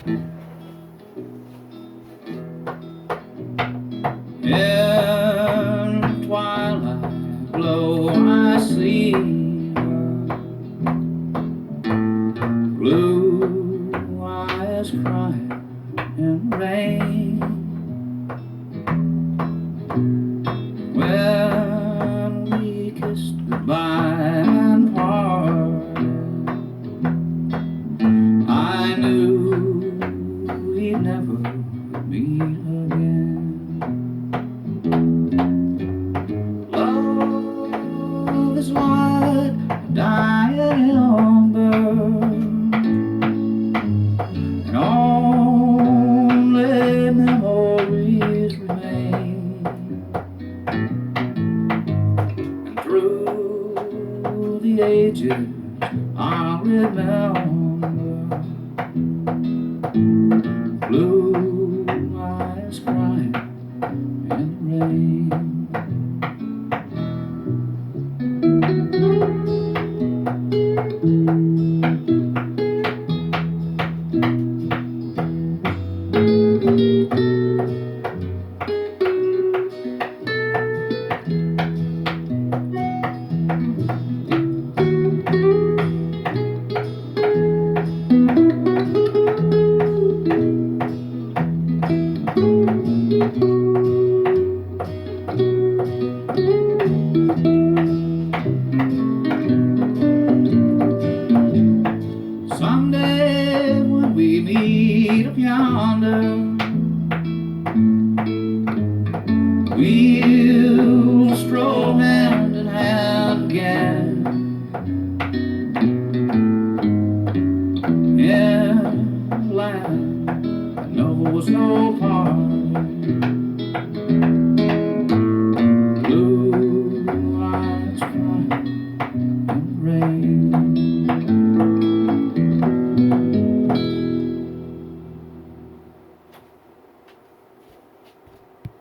In twilight glow I see blue eyes crying in rain. When we kissed goodbye and parted, I knew we'd never meet again. Love is like a dying ember, and only memories remain. And through the ages I'll remember blue eyes crying in rain. Someday when we meet up yonder, we'll stroll hand in hand again. In a land that knows no part.